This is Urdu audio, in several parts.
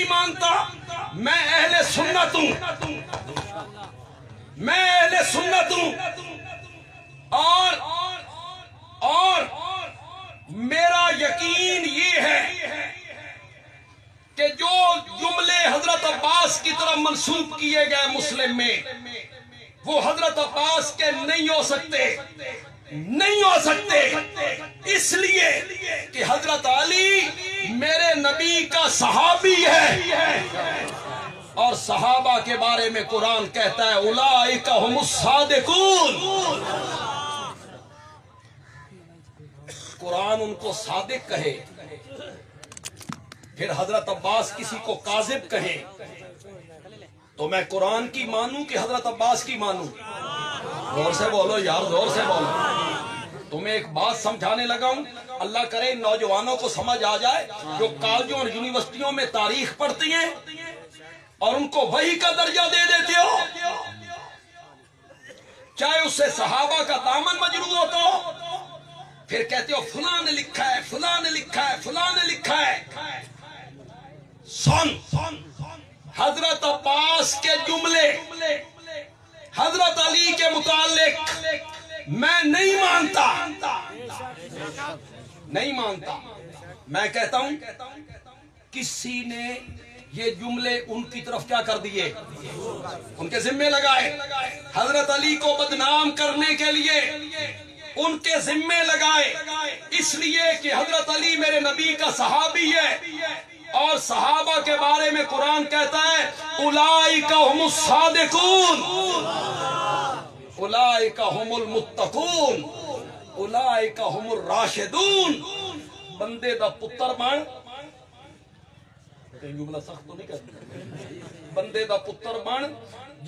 نہیں مانتا میں اہل سنت ہوں، میں اہل سنت ہوں، اور میرا یقین یہ ہے کہ جو جملے حضرت عباس کی طرف منسوب کیے گئے مسلم میں وہ حضرت عباس کے نہیں ہو سکتے، نہیں ہو سکتے، اس لیے کہ حضرت علی میرے نبی کا صحابی ہے، اور صحابہ کے بارے میں قرآن کہتا ہے اولئک هم الصادقون، قرآن ان کو صادق کہے، پھر حضرت عباس کسی کو کاذب کہے تو میں قرآن کی مانوں کہ حضرت عباس کی مانوں؟ زور سے بولو یار، زور سے بولو۔ تمہیں ایک بات سمجھانے لگا ہوں، اللہ کرے نوجوانوں کو سمجھ آ جائے جو کالجوں اور یونیورسٹیوں میں تاریخ پڑھتی ہیں اور ان کو وحی کا درجہ دے دیتے ہو، چاہے اس سے صحابہ کا دامن مجروح ہو تو پھر کہتے ہو فلاں نے لکھا ہے، فلاں نے لکھا ہے، فلاں نے لکھا ہے۔ سن حضرت عباس کے جملے حضرت علی کے متعلق میں نہیں مانتا، نہیں مانتا۔ میں کہتا ہوں کسی نے یہ جملے ان کی طرف کیا کر دیے، ان کے ذمے لگائے، حضرت علی کو بدنام کرنے کے لیے ان کے ذمے لگائے، اس لیے کہ حضرت علی میرے نبی کا صحابی ہے، اور صحابہ کے بارے میں قرآن کہتا ہے اولئک هم الصادقون، اولئک هم المتقون، اولئک هم الراشدون۔ بندے دا پتر بن، جملہ سخت تو نہیں کہتے، بندے دا پتر بن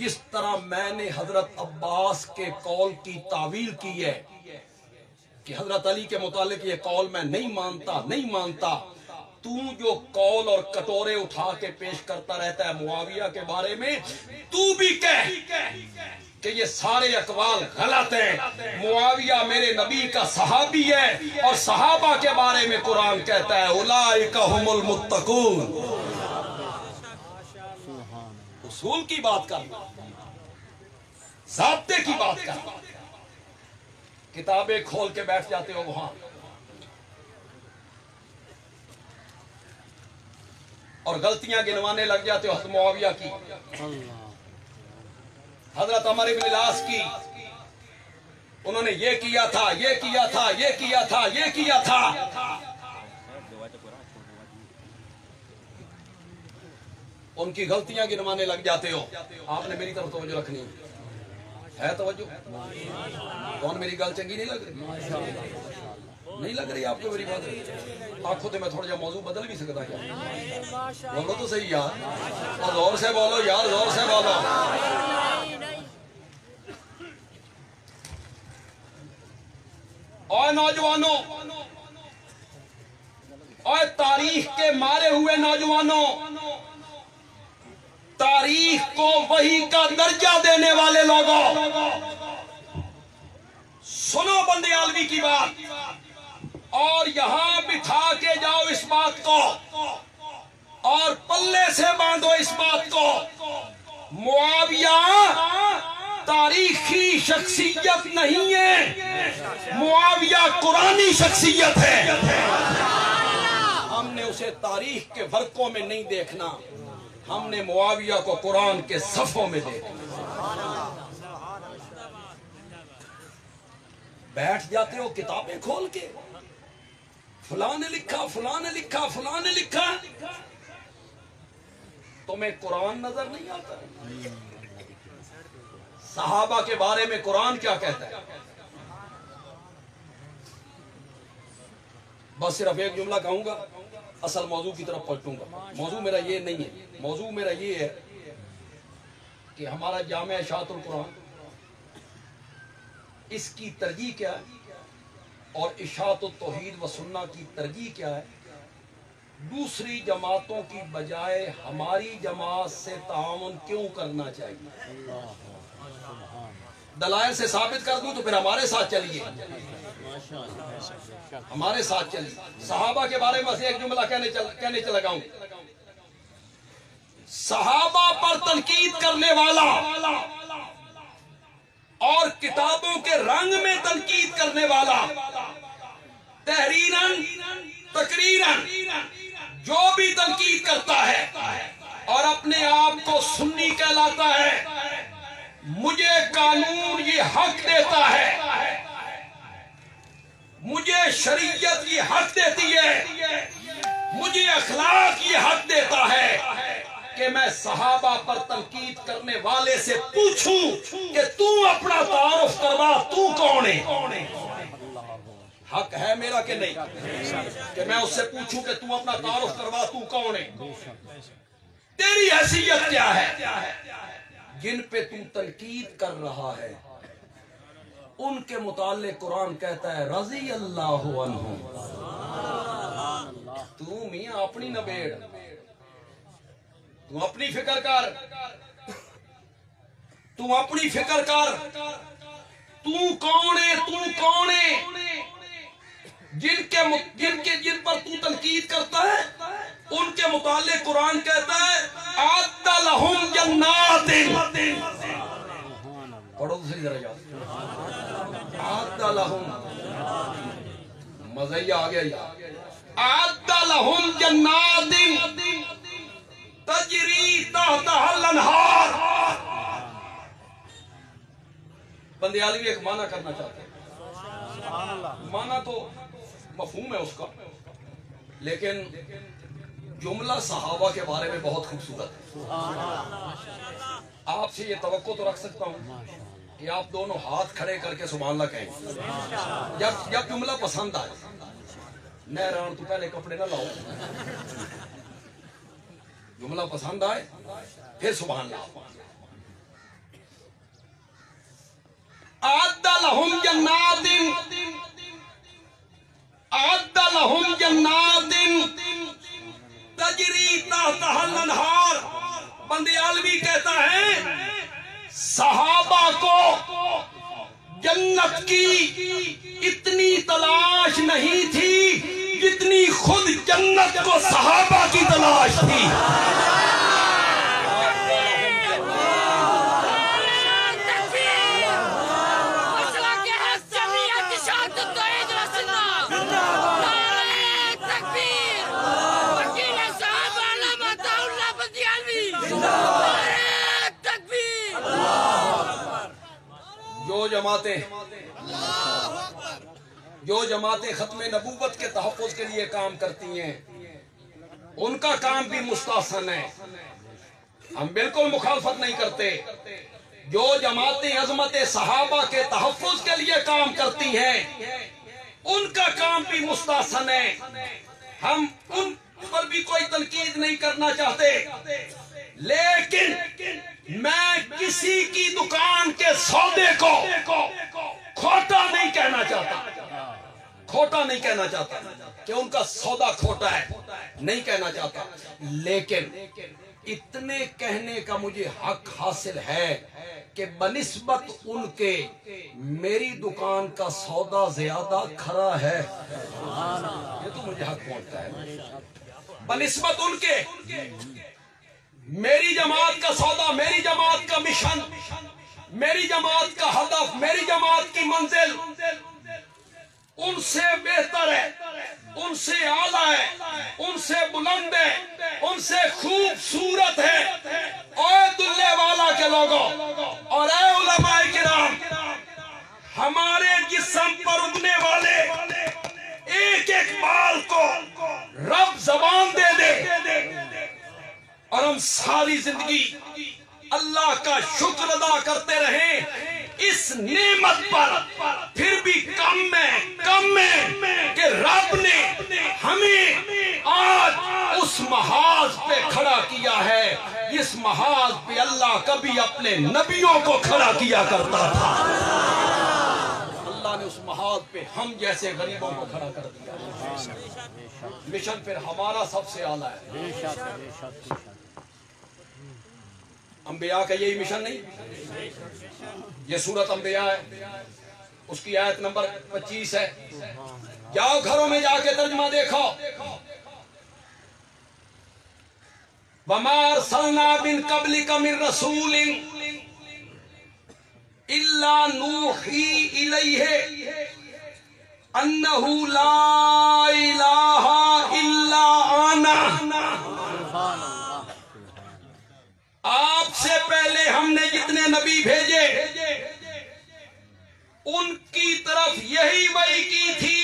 جس طرح میں نے حضرت عباس کے قول کی تعویل کی ہے کہ حضرت علی کے متعلق یہ قول میں نہیں مانتا، نہیں مانتا، تو جو قول اور کٹورے اٹھا کے پیش کرتا رہتا ہے معاویہ کے بارے میں، تو بھی کہہ کہ یہ سارے اقوال غلط ہیں، معاویہ میرے نبی کا صحابی ہے، اور صحابہ کے بارے میں قرآن کہتا ہے اولئک هم المتقون۔ اصول کی بات کرنا، ضابطے کی بات کرنا، کتابیں کھول کے بیٹھ جاتے ہو وہاں اور غلطیاں گنوانے لگ جاتے ہو، حضرت معاویہ کی، حضرت عمر بن العاص کی، انہوں نے یہ کیا تھا، یہ کیا تھا، یہ کیا تھا، یہ کیا تھا۔ ان کی غلطیاں گنوانے لگ جاتے ہو۔ آپ نے میری طرف توجہ رکھنی ہے توجہ؟ کون میری گل چنگی نہیں لگ رہی؟ نہیں لگ رہی آپ کو میری بات؟ آنکھوں تو میں تھوڑا جا موضوع بدل بھی سکتا کیا؟ بولو تو صحیح یار، اور زور سے بولو یار، زور سے بولو۔ اور نوجوانوں، اور تاریخ کے مارے ہوئے نوجوانوں، تاریخ کو وحی کا درجہ دینے والے لوگوں، سنو بندے عالوی کی بات اور یہاں بٹھا کے جاؤ اس بات کو اور پلے سے باندھو اس بات کو۔ معاویہ تاریخی شخصیت نہیں ہے، معاویہ قرآنی شخصیت ہے۔ ہم نے اسے تاریخ کے ورقوں میں نہیں دیکھنا، ہم نے معاویہ کو قرآن کے صفوں میں دیکھنا۔ بیٹھ جاتے ہو کتابیں کھول کے، فلاں نے لکھا، فلاں نے لکھا، فلاں نے لکھا، تمہیں قرآن نظر نہیں آتا؟ صحابہ کے بارے میں قرآن کیا کہتا ہے؟ بس صرف ایک جملہ کہوں گا، اصل موضوع کی طرف پلٹوں گا۔ موضوع میرا یہ نہیں ہے، موضوع میرا یہ ہے کہ ہمارا جامعہ اشاعت القرآن، اس کی ترجیح کیا ہے اور اشاعت التوحید و سنہ کی ترجیح کیا ہے؟ دوسری جماعتوں کی بجائے ہماری جماعت سے تعاون کیوں کرنا چاہیے؟ دلائل سے ثابت کر دوں تو پھر ہمارے ساتھ چلیے، ہمارے ساتھ چلیے۔ صحابہ کے بارے میں ایک جملہ کہنے چلا گا ہوں، صحابہ پر تنقید کرنے والا اور کتابوں کے رنگ میں تنقید کرنے والا تحریراً تقریراً جو بھی تنقید کرتا ہے اور اپنے آپ کو سنی کہلاتا ہے، مجھے قانون یہ حق دیتا ہے، مجھے شریعت یہ حق دیتی ہے، مجھے اخلاق یہ حق دیتا ہے کہ میں صحابہ پر تنقید کرنے والے سے پوچھوں کہ تو اپنا تعارف کروا، تو کون ہے؟ حق ہے میرا کہ نہیں کہ میں اس سے پوچھوں کہ تو اپنا تعارف کروا، تو کون ہے؟ تیری حیثیت کیا ہے؟ جن پہ تو تنقید کر رہا ہے ان کے متعلق قرآن کہتا ہے رضی اللہ عنہم۔ تو میاں اپنی نہ بیڑ، تو اپنی فکر کر، تو اپنی فکر کر، تو کون ہے؟ تو کون ہے؟ جن پر تو تنقید کرتا ہے ان کے متعلق قرآن کہتا ہے اعد لہم جنات، پڑھو دوسری ذرا یاد، اعد لہم، مزہ آ گیا، اعد لہم جنات تجری تحتہا الانہار۔ بندیالوی ایک معنی کرنا چاہتے ہیں، معنی تو مفہوم ہے اس کا، لیکن جملہ صحابہ کے بارے میں بہت خوبصورت ہے۔ آپ سے یہ توقع تو رکھ سکتا ہوں کہ آپ دونوں ہاتھ کھڑے کر کے سبحان اللہ کہیں جب جملہ پسند آئے۔ نہران تو پہلے کپڑے نہ لاؤ، جملہ پسند آئے پھر سبحان اللہ۔ اعد لہم جنات، اعد لہم جنات تجری تحتہا الانہار۔ بندیالوی کہتا ہے صحابہ کو جنت کی اتنی تلاش نہیں تھی جتنی خود جنت کو صحابہ کی تلاش تھی۔ جو جماعتیں ختم نبوت کے تحفظ کے لیے کام کرتی ہیں ان کا کام بھی مستحسن ہے، ہم بالکل مخالفت نہیں کرتے۔ جو جماعتیں عظمت صحابہ کے تحفظ کے لیے کام کرتی ہیں ان کا کام بھی مستحسن ہے، ہم ان پر بھی کوئی تنقید نہیں کرنا چاہتے، لیکن میں کسی کی دکان کے سودے کو کھوٹا نہیں کہنا چاہتا، کھوٹا نہیں کہنا چاہتا کہ ان کا سودا کھوٹا ہے، نہیں کہنا چاہتا، لیکن اتنے کہنے کا مجھے حق حاصل ہے کہ بنسبت ان کے میری دکان کا سودا زیادہ کھرا ہے، یہ تو مجھے حق پہنچتا ہے۔ بنسبت ان کے میری جماعت کا سودا، میری جماعت کا مشن، میری جماعت کا ہدف، میری جماعت کی منزل ان سے بہتر ہے، ان سے اعلیٰ ہے، ان سے بلند ہے، ان سے خوبصورت ہے۔ اے دلے والا کے لوگوں اور اے علماء کرام، ہمارے جسم پر اگنے والے ایک ایک بال کو رب زبان دے دے اور ہم ساری زندگی اللہ کا شکر ادا کرتے رہیں اس نعمت پر، پھر بھی کم ہے کہ رب نے ہمیں آج اس محاذ پہ کھڑا کیا ہے جس محاذ پہ اللہ کبھی اپنے نبیوں کو کھڑا کیا کرتا تھا۔ اللہ نے اس محاذ پہ ہم جیسے غریبوں کو کھڑا کر دیا۔ مشن پھر ہمارا سب سے اعلیٰ ہے۔ انبیاء کا یہی مشن نہیں؟ یہ سورت انبیاء ہے، اس کی آیت نمبر 25 ہے، جاؤ گھروں میں جا کے ترجمہ دیکھو۔ وما ارسلنا من قبلک من رسول الا نوحی الیہ انہ لا الہ الا انا۔ آپ سے پہلے ہم نے جتنے نبی بھیجے ان کی طرف یہی وحی کی تھی،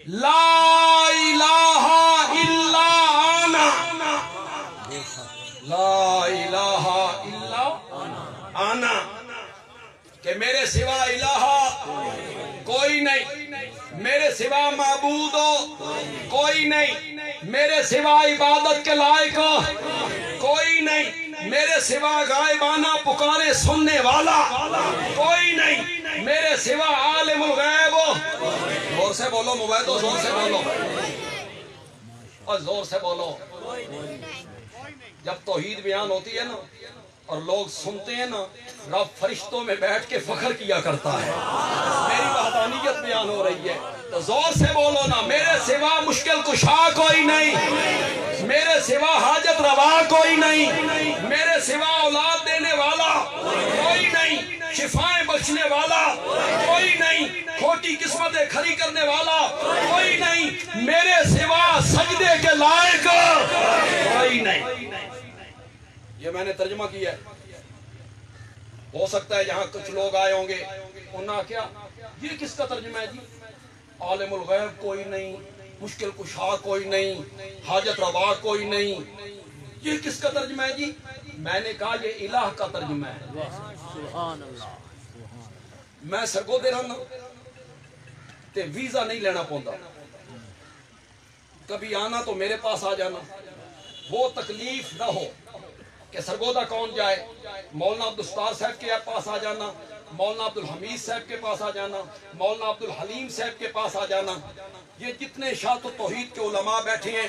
لا الہ الا انا، لا الہ الا انا، کہ میرے سوا الہ کوئی نہیں، میرے سوا معبود کوئی نہیں، میرے سوا عبادت کے لائق کوئی نہیں، میرے سوا غائبانہ پکارے سننے والا کوئی نہیں، میرے سوا عالم الغیب۔ زور سے بولو مبیدو، زور سے بولو اور زور سے بولو۔ جب توحید بیان ہوتی ہے نا اور لوگ سنتے ہیں نا، رب فرشتوں میں بیٹھ کے فخر کیا کرتا ہے، میری وحدانیت بیان ہو رہی ہے، تو زور سے بولو نا، میرے سوا مشکل کشا کوئی نہیں، میرے سوا حاجت روا کوئی نہیں، میرے سوا اولاد دینے والا کوئی نہیں، شفائیں بخشنے والا کوئی نہیں، کھوٹی قسمتیں کھری کرنے والا کوئی نہیں، میرے سوا سجدے کے لائق کوئی نہیں۔ یہ میں نے ترجمہ کیا ہے، ہو سکتا ہے یہاں کچھ لوگ آئے ہوں گے انہاں کیا یہ کس کا ترجمہ ہے جی؟ عالم الغیب کوئی نہیں، مشکل کشا کوئی نہیں، حاجت روا کوئی نہیں، یہ کس کا ترجمہ ہے جی؟ میں نے کہا یہ الہ کا ترجمہ ہے۔ میں سرگودے رہنا تے ویزا نہیں لینا پوندا، کبھی آنا تو میرے پاس آ جانا، وہ تکلیف نہ ہو کہ سرگودہ کون جائے، مولانا عبدالستار صاحب کے پاس آ جانا، مولانا عبدالحمید صاحب کے پاس آ جانا، مولانا عبدالحلیم صاحب کے پاس آ جانا، یہ جتنے شاعت و توحید کے علماء بیٹھے ہیں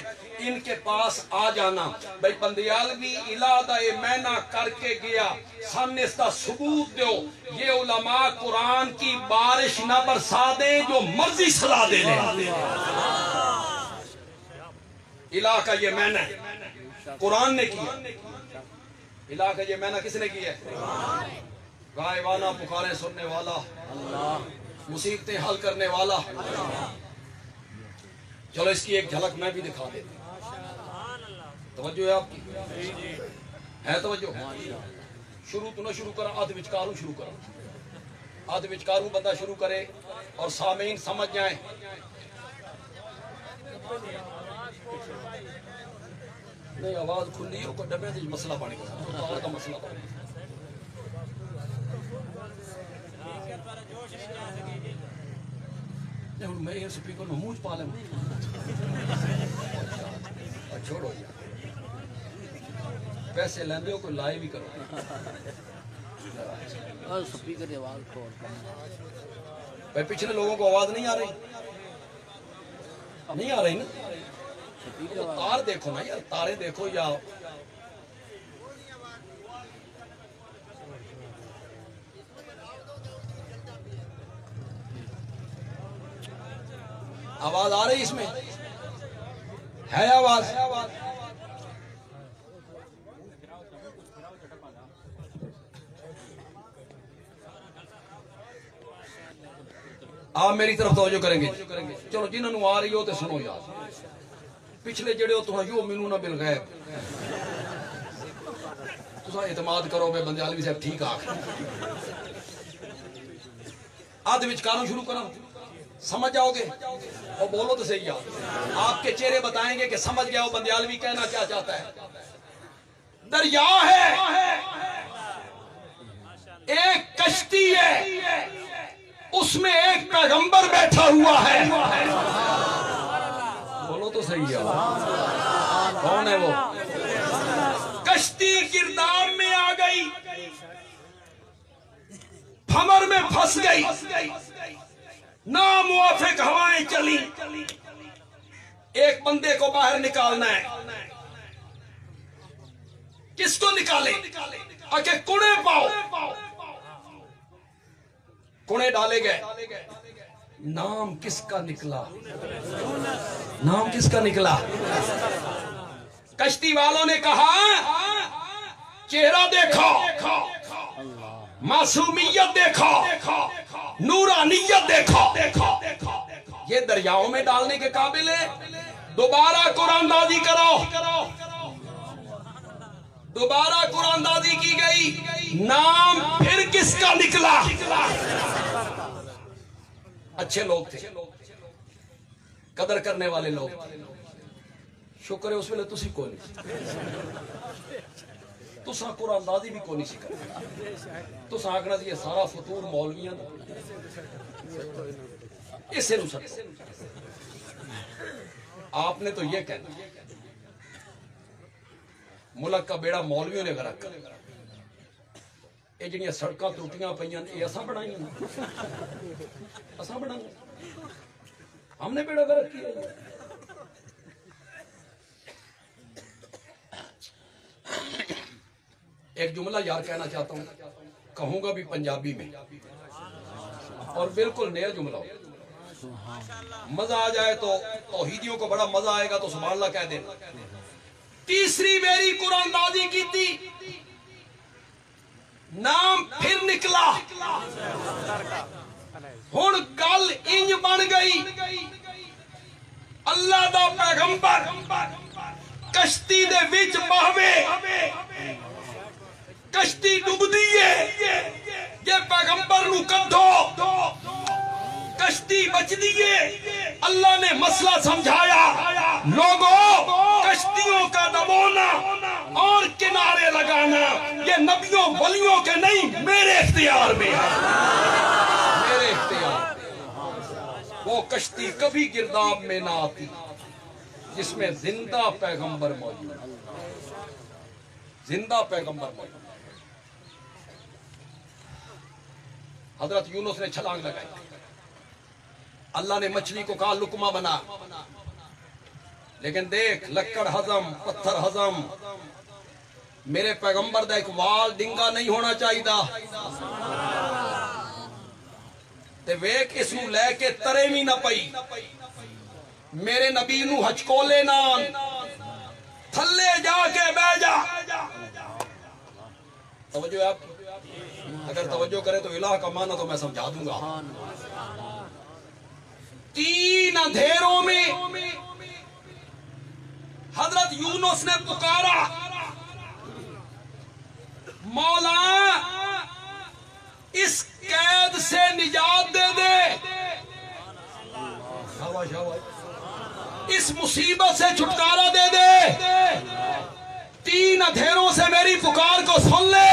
ان کے پاس آ جانا۔ بھئی بندیالوی الادہ مینا کر کے گیا، سامنے اس کا ثبوت دیو، یہ علماء قرآن کی بارش نہ برسا دیں جو مرضی سلا دے لیں۔ الہ کا یہ مینا ہے، قرآن نے کیا، الہ کا یہ مینا کس نے کیا ہے؟ غائبانہ پکارے سننے والا، مصیبتیں حل کرنے والا۔ چلو اس کی ایک جھلک میں بھی دکھا دیتا ہوں، توجہ ہے آپ کی؟ ہے توجہ؟ شروع تو نہ شروع کرا، آدھ وچکاروں شروع کرا، آدھ وچکاروں بندہ شروع کرے اور سامعین سمجھ جائیں۔ نہیں آواز کھلی ہو کو ڈبے دیج مسئلہ پانے کا تار کا مسئلہ پانے میں یہ سپیکر میں موج پالے چھوڑو پیسے لیندے ہو کوئی لائے بھی کرو سپیکر کی آواز کھول بھائی پچھلے لوگوں کو آواز نہیں آ رہی، نہیں آ رہی نا؟ تار دیکھو نا یار، تارے دیکھو یا آواز آ رہی اس میں ہے آواز؟ آپ میری طرف توجہ کریں گے، چلو جنہوں آ رہی ہو تو سنو یار، پچھلے جڑے ہو تو یؤمنون بالغیب، تسا اعتماد کرو بے بندیالوی صاحب ٹھیک آکھ آدھ وچکاروں شروع کرو، سمجھ جاؤ گے اور بولو تو صحیح یار، آپ کے چہرے بتائیں گے کہ سمجھ گیا ہو بندیالوی کہنا کیا چاہتا ہے۔ دریا ہے، ایک کشتی ہے، اس میں ایک پیغمبر بیٹھا ہوا ہے، بولو تو صحیح ہے، کون ہے وہ؟ کشتی گرداب میں آ گئی، بھمر میں پھنس گئی، ناموافق ہوائیں چلی، ایک بندے کو باہر نکالنا ہے، کس کو نکالے؟ آکے کڑے پاؤ، کڑے ڈالے گئے، نام کس کا نکلا؟ نام کس کا نکلا؟ کشتی والوں نے کہا چہرہ دیکھا، معصومیت دیکھا، نورانیت دیکھا، یہ دریاؤں میں ڈالنے کے قابل ہے؟ دوبارہ قرآن دازی کرو، دوبارہ قرآن دازی کی گئی، نام پھر کس کا نکلا؟ اچھے لوگ تھے، قدر کرنے والے لوگ، شکر ہے اس ویلے تسی کو نہیں، تساں قرآن دازی بھی کو نہیں سکھا، تساں آکھنا یہ سارا فطور مولویاں اسے نو سکتا۔ آپ نے تو یہ کہنا ملک کا بیڑا مولویوں نے غرق کر، یہ جنیاں سڑکاں ٹوٹیاں پئیاں یہ اساں بنائیاں، اساں بنائیں، ہم نے بیڑا غرق کیا۔ ایک جملہ یار کہنا چاہتا ہوں، کہوں گا بھی پنجابی میں، اور بالکل نیا جملہ ہو، مزہ آ جائے تو توحیدیوں کو بڑا مزہ آئے گا تو سبحان اللہ کہہ دینا۔ تیسری میری قرآن دازی کی تھی، نام پھر نکلا، ہن گل انج بن گئی، اللہ دا پیغمبر کشتی دے وچ بہوے، کشتی ڈوب دیئے، یہ پیغمبر نو کڈھو، کشتی بچ دیئے۔ اللہ نے مسئلہ سمجھایا، لوگوں کشتیوں کا دبونا اور کنارے لگانا یہ نبیوں ولیوں کے نہیں، میرے اختیار میں ہے، میرے اختیار میں۔ وہ کشتی کبھی گرداب میں نہ آتی جس میں زندہ پیغمبر موجود، زندہ پیغمبر موجود۔ حضرت یونس نے چھلانگ لگائی، اللہ نے مچھلی کو کہا لقمہ بنا، لیکن دیکھ لکڑ ہضم، پتھر ہضم، میرے پیغمبر دا ایک وال ڈنگا نہیں ہونا چاہیے دا، تے ویک اس نو لے کے ترے بھی نہ پئی، میرے نبی نو ہچکولے نان، تھلے جا کے بہ جا۔ توجہ ہے آپ کی؟ اگر توجہ کرے تو الہ کا معنی تو میں سمجھا دوں گا۔ 3 اندھیروں میں حضرت یونس نے پکارا، مولا اس قید سے نجات دے دے، اس مصیبت سے چھٹکارا دے دے، 3 اندھیروں سے میری پکار کو سن لے،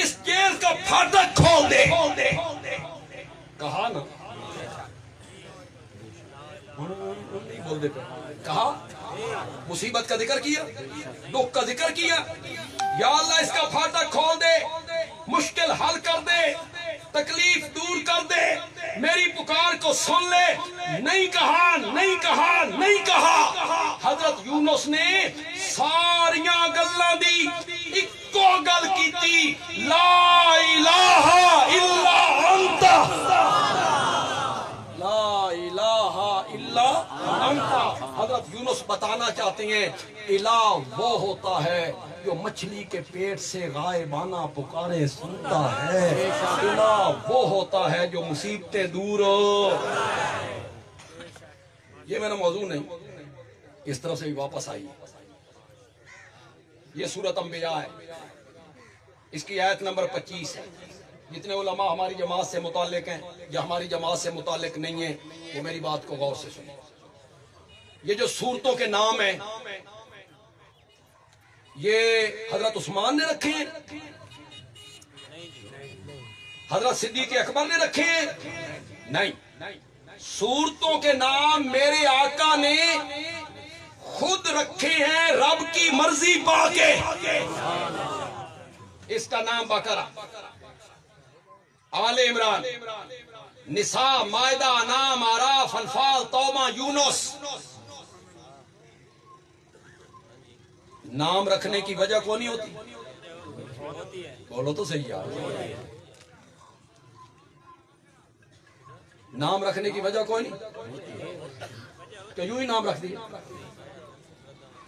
اس جیل کا پھاٹک کھول دے۔ کہا نا، نہیں بول دے، کہا مصیبت کا ذکر کیا، دکھ کا ذکر کیا، یا اللہ اس کا پھاٹک کھول دے، مشکل حل کر دے، تکلیف دور کر دے، میری پکار کو سن لے۔ نہیں کہا، نہیں کہا، نہیں کہا۔ حضرت یونس نے ساریاں گلاں دی اکو گل کیتی، لا الہ الا انت، لا الہ الا انت۔ حضرت یونس بتانا چاہتے ہیں الہ وہ ہوتا ہے جو مچھلی کے پیٹ سے غائبانہ پکارے سنتا ہے، الہ وہ ہوتا ہے جو مصیبتیں دور۔ یہ میرا موضوع نہیں، اس طرف سے بھی واپس آئی، یہ سورۃ انبیاء ہے، اس کی آیت نمبر 25 ہے۔ جتنے علماء ہماری جماعت سے متعلق ہیں یا ہماری جماعت سے متعلق نہیں ہیں وہ میری بات کو غور سے سنیں۔ یہ جو سورتوں کے نام ہیں یہ حضرت عثمان نے رکھے ہیں، حضرت صدیق اکبر نے رکھے ہیں؟ نہیں، سورتوں کے نام میرے آقا نے خود رکھے ہیں رب کی مرضی پا کے۔ اس کا نام بقرہ، آل عمران، نساء، مائدہ، انعام، اعراف، انفال، توبہ، یونس۔ نام رکھنے کی وجہ کون نہیں ہوتی؟ بولو تو صحیح یار، نام رکھنے کی وجہ کوئی نہیں کہ یوں ہی نام رکھ دیا۔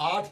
8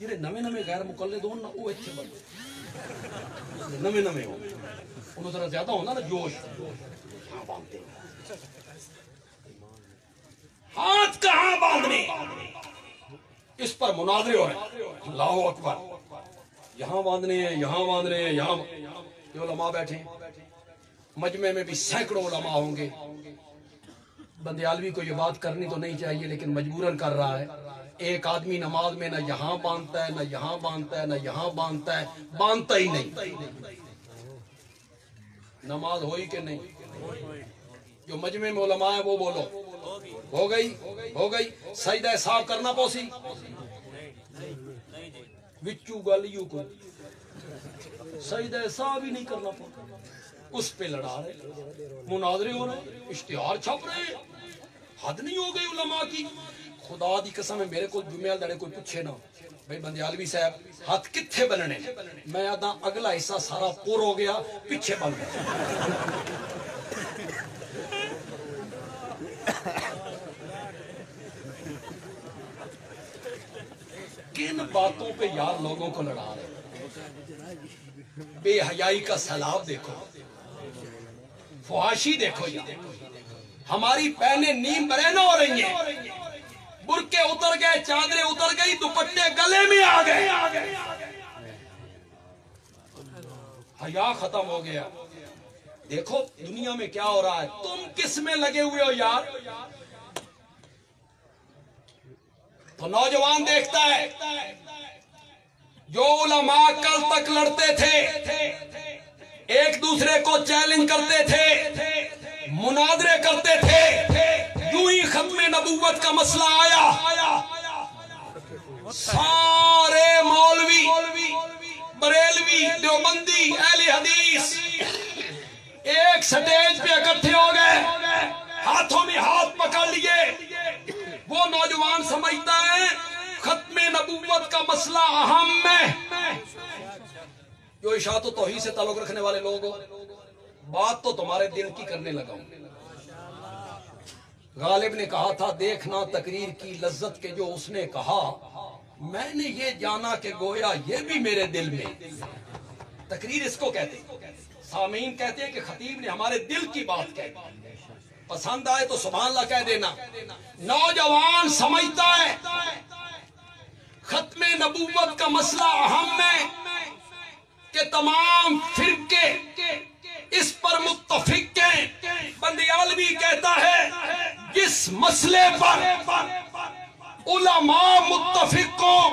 ਜਿਹੜੇ ਨਵੇਂ ਨਵੇਂ ਗੈਰ ਮੁਕੱਲਦ ਹੋਣ ਨਾ ਉਹ ਇੱਥੇ ਬੰਦੇ ਨਵੇਂ ਨਵੇਂ ਹੋ, ਉਹਨੂੰ ਜ਼ਰਾ ਜ਼ਿਆਦਾ ਹੁੰਦਾ ਨਾ ਜੋਸ਼, ਹਾਂ ਬੰਦੇ। باندھنے، اس پر مناظرے ہو رہے ہیں، اللہ اکبر، یہاں باندھنے ہیں، یہاں باندھنے ہیں، یہاں یہ علماء بیٹھے ہیں، مجمع میں بھی سینکڑوں علماء ہوں گے. بندیالوی کو یہ بات کرنی تو نہیں چاہیے لیکن مجبوراً کر رہا ہے. ایک آدمی نماز میں نہ یہاں باندھتا ہے، نہ یہاں باندھتا ہے، نہ یہاں باندھتا ہے، باندھتا ہی نہیں. نماز ہوئی کہ نہیں؟ جو مجمع میں علماء ہیں وہ بولو، ہو گئی؟ ہو گئی. سجدہ صاحب کرنا پوسی وچو گلیو کو سجدہ صاحب ہی نہیں کرنا پوسی، اس پہ لڑا رہے، مناظرے ہو رہے، اشتہار چھپ رہے. حد نہیں ہو گئی علماء کی؟ خدا دی قسم ہے میرے کو جمعہ لڑے کوئی پوچھے نہ بھائی بندیالوی صاحب ہاتھ کتھے بننے، میں آدھا اگلا حصہ سارا پور ہو گیا، پیچھے بن گیا. کن باتوں پہ یار لوگوں کو لڑا رہے؟ بے حیائی کا سیلاب دیکھو، فحاشی دیکھو. یار ہماری بہنیں نیم برہنہ ہو رہی ہیں، برقعے اتر گئے، چادریں اتر گئی، دوپٹے گلے میں آ گئے، حیا ختم ہو گیا. دیکھو دنیا میں کیا ہو رہا ہے، تم کس میں لگے ہوئے ہو یار؟ تو نوجوان دیکھتا ہے جو علماء کل تک لڑتے تھے، ایک دوسرے کو چیلنج کرتے تھے، مناظرے کرتے تھے، یوں ہی ختم نبوت کا مسئلہ آیا، سارے مولوی، بریلوی، دیوبندی، اہل حدیث ایک سٹیج پہ اکٹھے ہو گئے، ہاتھوں میں ہاتھ پکڑ لیے. وہ نوجوان سمجھتا ہے ختم نبوت کا مسئلہ اہم ہے. جو اشاعت و توحید سے تعلق رکھنے والے لوگ ہو، بات تو تمہارے دل کی کرنے لگا ہوں. غالب نے کہا تھا دیکھنا تقریر کی لذت کے جو اس نے کہا، میں نے یہ جانا کہ گویا یہ بھی میرے دل میں. تقریر اس کو کہتے ہیں، سامعین کہتے ہیں کہ خطیب نے ہمارے دل کی بات کہی، پسند آئے تو سبحان اللہ کہہ دینا. نوجوان سمجھتا ہے ختم نبوت کا مسئلہ اہم ہے کہ تمام فرقے اس پر متفق ہیں. بندیالوی کہتا ہے جس مسئلے پر علماء متفق ہوں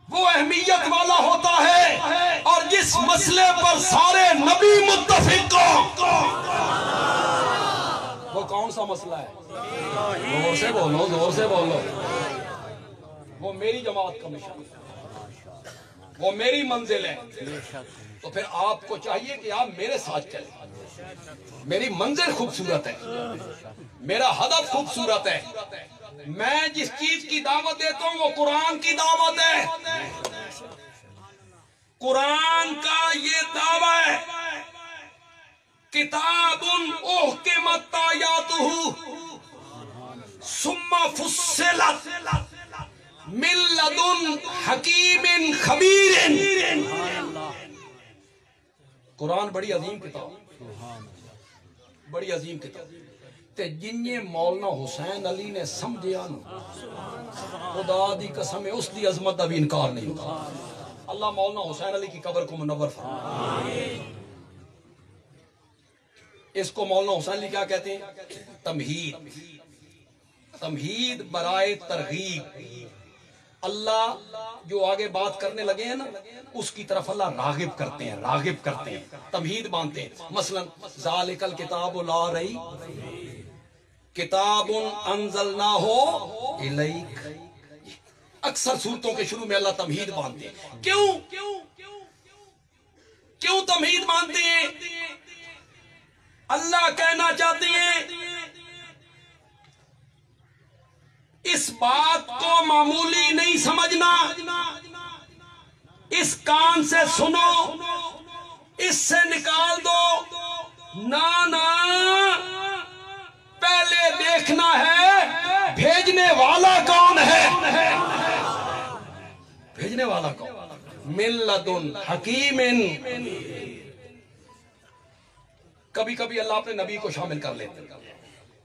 وہ اہمیت والا ہوتا ہے، اور جس مسئلے پر سارے نبی متفق ہوں وہ کون سا مسئلہ ہے؟ زور سے بولو، زور سے بولو. وہ میری جماعت کا مشن ہے، وہ میری منزل ہے. تو پھر آپ کو چاہیے کہ آپ میرے ساتھ چلیں. میری منزل خوبصورت ہے، میرا ہدف خوبصورت ہے. میں جس چیز کی دعوت دیتا ہوں وہ قرآن کی دعوت ہے. قرآن کا یہ دعویٰ ہے کتاب احکمت آیاتہ ثم فصلت من لدن حکیم خبیر. قرآن بڑی عظیم کتاب، بڑی عظیم کتاب. تے جنہیں مولانا حسین علی نے سمجھیا نا، خدا دی قسم ہے اس دی عظمت دا بھی انکار نہیں ہوتا. اللہ مولانا حسین علی کی قبر کو منور فرمائے. اس کو مولانا حسین علی کیا کہتے ہیں؟ تمہید. تمہید برائے ترغیب. اللہ جو آگے بات کرنے لگے ہیں نا اس کی طرف اللہ راغب کرتے ہیں، راغب کرتے ہیں، تمہید مانتے ہیں. مثلا ذالک الکتاب لا ریب کتاب انزلناہ الیک. اکثر صورتوں کے شروع میں اللہ تمہید مانتے ہیں. کیوں تمہید مانتے ہیں؟ اللہ کہنا چاہتے ہیں اس بات کو معمولی نہیں سمجھنا، اس کان سے سنو، اس سے نکال دو. نا پہلے دیکھنا ہے بھیجنے والا کون ہے. بھیجنے والا کون؟ من لدن حکیم. کبھی کبھی اللہ اپنے نبی کو شامل کر لیتے ہیں.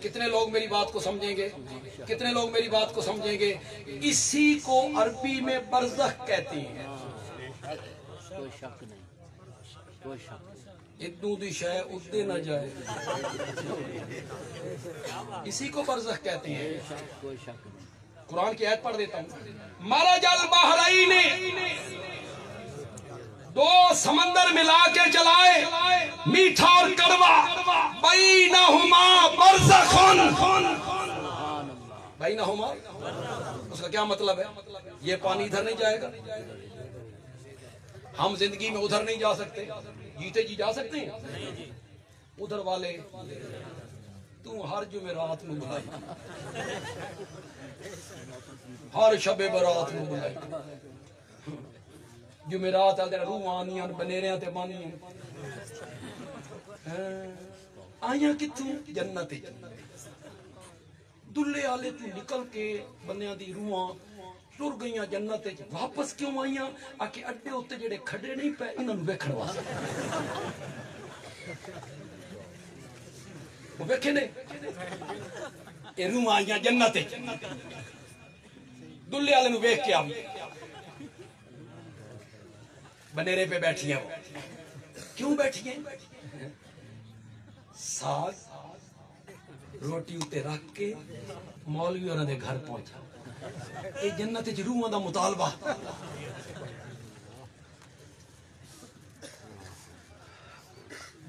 کتنے لوگ میری بات کو سمجھیں گے؟ کتنے لوگ میری بات کو سمجھیں گے؟ اسی کو عربی میں برزخ کہتے ہیں. کوئی شک نہیں، کوئی شک نہیں. ادو دی شے ادے نہ جائے، اسی کو برزخ کہتے ہیں. کوئی شک نہیں. قرآن کی آیت پڑھ دیتا ہوں. مرج البحرین، دو سمندر ملا کے چلائے، میٹھا اور کڑوا، بینہما برزخ، بینہما اس کا کیا مطلب ہے؟ یہ پانی ادھر نہیں جائے گا، ہم زندگی میں ادھر نہیں جا سکتے. جیتے جی جا سکتے ہیں؟ ادھر والے تو ہر جمعرات میں بلائی، ہر شب برات میں بلائی. جمعرات روح آنیاں بنیریاں تے بانیاں آئیاں کتوں؟ جنت. دلے آلے تو نکل کے بنیاں دی روحاں ٹر گئیاں جنت. واپس کیوں آئیاں؟ آکے اڈے ہوتے جڑے کھڑے نہیں پے انہاں نوں ویکھن واسطے. وہ ویکھے نے اے روح آئیاں جنت، دلے والے نوں ویکھ کے آوی. بنیرے پہ بیٹھی ہیں. وہ کیوں بیٹھی ہیں؟ ساگ روٹی اتے رکھ کے مولوی انہوں نے گھر پہنچا. یہ جنت روحاں دا مطالبہ.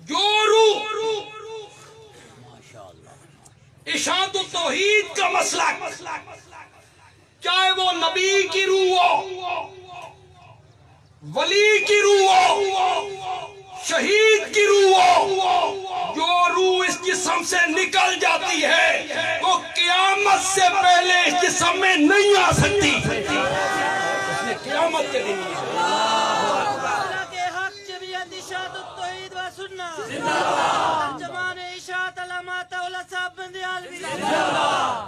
جو روح اشاعت التوحید کا مسلک، چاہے وہ نبی کی روح ہو، ولی کی روح ہو، شہید کی روح ہو، جو روح اس جسم سے نکل جاتی ہے وہ قیامت سے پہلے اس جسم میں نہیں آ سکتی. اس نے قیامت کے دن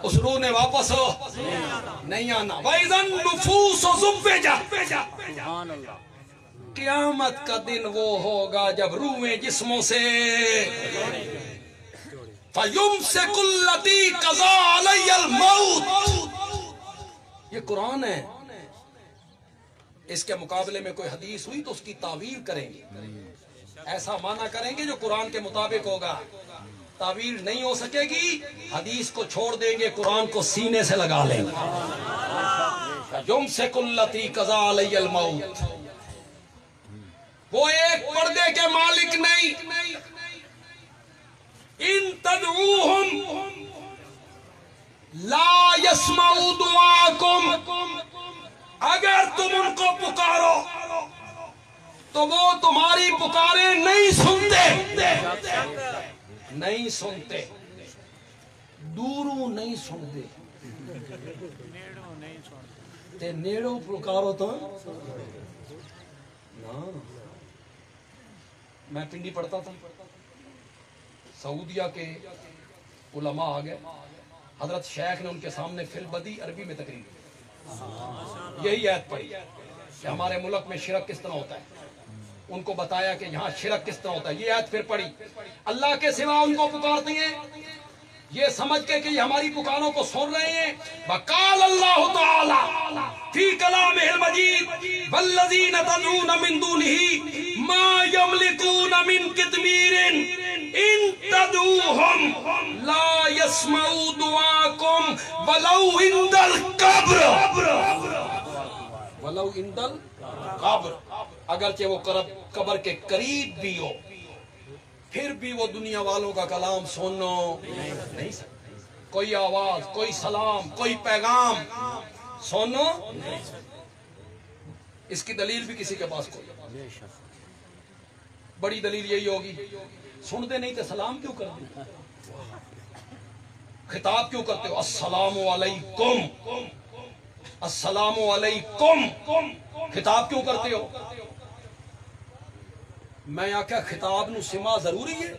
اس روح نے واپس نہیں آنا. وَإِذَا النُّفُوسُ زُوِّجَتْ، قیامت کا دن وہ ہوگا جب روحیں جسموں سے فَيُمْسِكُ الَّتِي قَضَىٰ عَلَيَّ الْمَوْتِ. یہ قرآن ہے. اس کے مقابلے میں کوئی حدیث ہوئی تو اس کی تعویل کریں گے، ایسا معنی کریں گے جو قرآن کے مطابق ہوگا. تعویل نہیں ہو سکے گی، حدیث کو چھوڑ دیں گے، قرآن کو سینے سے لگا لیں گے. يُمْسِكُ الَّتِي قَضَىٰ عَلَيَّ الْمَوْتِ. وہ ایک پردے کے مالک نہیں. ان تدعوہم لا يسمعوا دعاکم، اگر تم ان کو پکارو تو وہ تمہاری پکارے نہیں سنتے. نہیں سنتے، دوروں نہیں سنتے، تے نیڑوں پکارو تو میں پنڈی پڑھتا تھا، سعودیہ کے علماء آ گئے. حضرت شیخ نے ان کے سامنے فی البدی عربی میں تقریر کی. یہی آیت پڑھی کہ ہمارے ملک میں شرک کس طرح ہوتا ہے. ان کو بتایا کہ یہاں شرک کس طرح ہوتا ہے. یہ آیت پھر پڑھی. اللہ کے سوا ان کو پکارتے ہیں یہ سمجھ کے کہ یہ ہماری پکاروں کو سن رہے ہیں. وقال اللہ تعالی فی کلامہ المجید والذین تدعون من دونہ ما یملکون من قطمیر ان تدعوہم لا یسمعوا دعاکم ولو عند القبر، ولو عند القبر، اگرچہ وہ قبر کے قریب بھی ہو پھر بھی وہ دنیا والوں کا کلام سنو نہیں سکتے. کوئی آواز، کوئی سلام، کوئی پیغام سنو. اس کی دلیل بھی کسی کے پاس کوئی بڑی دلیل یہی ہوگی، سنتے نہیں تو سلام کیوں کرتے؟ خطاب کیوں کرتے ہو؟ السلام علیکم، السلام علیکم، خطاب کیوں کرتے ہو؟ میں آکھا خطاب نو سما ضروری ہے.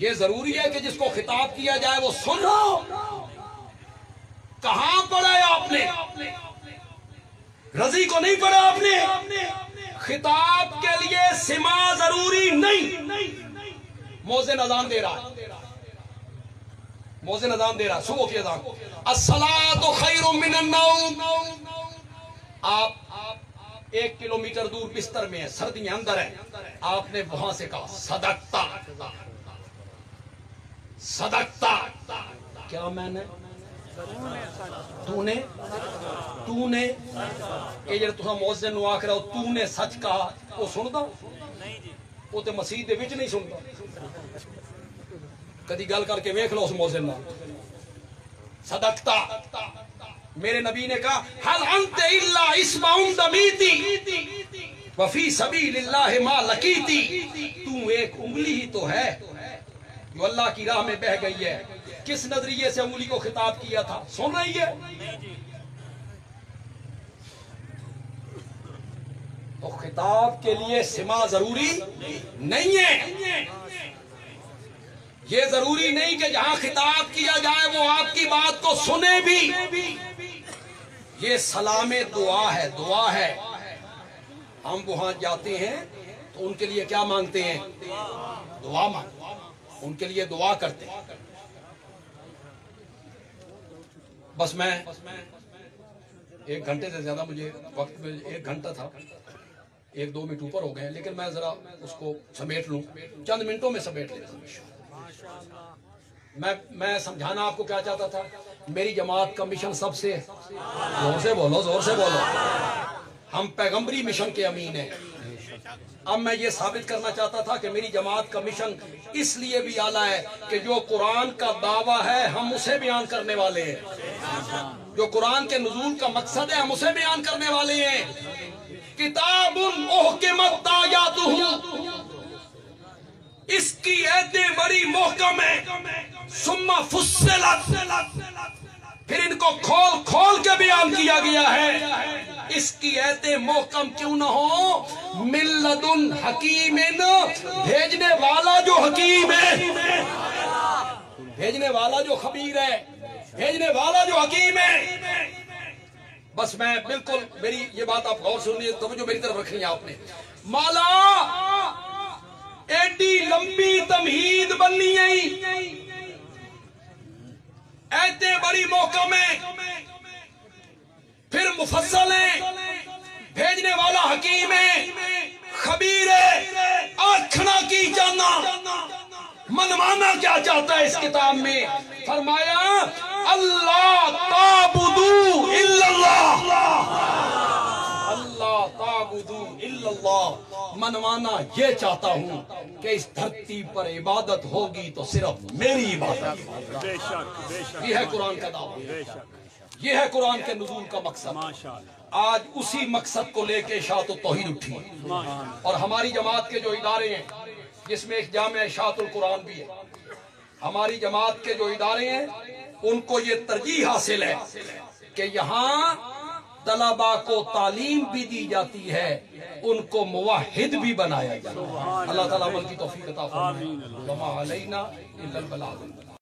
یہ ضروری ہے کہ جس کو خطاب کیا جائے وہ سنو. کہاں پڑھا ہے آپ نے؟ رضی کو نہیں پڑھا آپ نے؟ خطاب کے لیے سما ضروری نہیں. موذن اذان دے رہا ہے، مؤذن اذان دے رہا صبح کی اذان، الصلاۃ خیر من النوم، آپ 1 کلومیٹر دور بستر میں ہیں، سردیاں اندر ہیں، آپ نے وہاں سے کہا صدقتا، صدقتا، کیا میں نے تو نے یہ جڑا تساں مؤذن نو آکھ رہے ہو تو نے سچ کہا، وہ سندا وہ تے مسجد دے وچ نہیں سندا، کدی گل کر کے ویکھ لو اس مؤذن نال، صدقتا، میرے نبی نے کہا حل انت الا اسمع دمیتی وفی سبیل اللہ ما لقیتی، تو ایک انگلی ہی تو ہے جو اللہ کی راہ میں بہ گئی ہے، کس نظریے سے انگلی کو خطاب کیا تھا، سن رہی ہے؟ تو خطاب کے لیے سماع ضروری نہیں ہے، یہ ضروری نہیں کہ جہاں خطاب کیا جائے وہ آپ کی بات کو سنے بھی، یہ سلام دعا ہے، دعا ہے، ہم وہاں جاتے ہیں تو ان کے لیے کیا مانگتے ہیں؟ دعا مانگتے ہیں، ان کے لیے دعا کرتے ہیں۔ بس میں 1 گھنٹے سے زیادہ مجھے وقت میں 1 گھنٹہ تھا، 1-2 منٹ اوپر ہو گئے، لیکن میں ذرا اس کو سمیٹ لوں، چند منٹوں میں سمیٹ لیتا ہوں۔ میں سمجھانا آپ کو کیا چاہتا تھا، میری جماعت کا مشن سب سے، زور سے بولو، زور سے بولو، ہم پیغمبری مشن کے امین ہیں۔ اب میں یہ ثابت کرنا چاہتا تھا کہ میری جماعت کا مشن اس لیے بھی اعلیٰ ہے کہ جو قرآن کا دعویٰ ہے ہم اسے بیان کرنے والے ہیں، جو قرآن کے نزول کا مقصد ہے ہم اسے بیان کرنے والے ہیں۔ کتاب احکمت آیاتہ، اس کی ایتیں بڑی محکم ہیں، ثم فصلت، پھر ان کو کھول کھول کے بیان کیا گیا ہے۔ اس کی ایتیں محکم کیوں نہ ہو، من لدن حکیم، بھیجنے والا جو حکیم ہے، بھیجنے والا جو خبیر ہے، بھیجنے والا جو حکیم ہے۔ بس میں بالکل، میری یہ بات آپ غور سنیے، توجہ میری طرف رکھنی ہے آپ نے، مولا ایڈی لمبی تمہید بننی ہے، ایتے بڑی محکم ہے، پھر مفصل ہے، بھیجنے والا حکیم ہے، خبیر ہے، آنکھنا کی جانا، منوانا کیا چاہتا ہے اس کتاب میں؟ فرمایا اللہ تعبدو الا اللہ، اللہ تعبدو الا اللہ، منوانا یہ چاہتا ہوں کہ اس دھرتی پر عبادت ہوگی تو صرف میری عبادت، یہ ہے قرآن کا دعویٰ، یہ ہے قرآن کے نزول کا مقصد۔ آج اسی مقصد کو لے کے اشاعت التوحید اٹھی، اور ہماری جماعت کے جو ادارے ہیں، جس میں ایک جامع اشاعت القرآن بھی ہے، ہماری جماعت کے جو ادارے ہیں ان کو یہ ترجیح حاصل ہے کہ یہاں طلباء کو تعلیم بھی دی جاتی ہے، ان کو موحد بھی بنایا جاتا ہے۔ اللہ تعالیٰ عمل کی توفیق عطا فرمائے۔ وما علینا الا البلاغ۔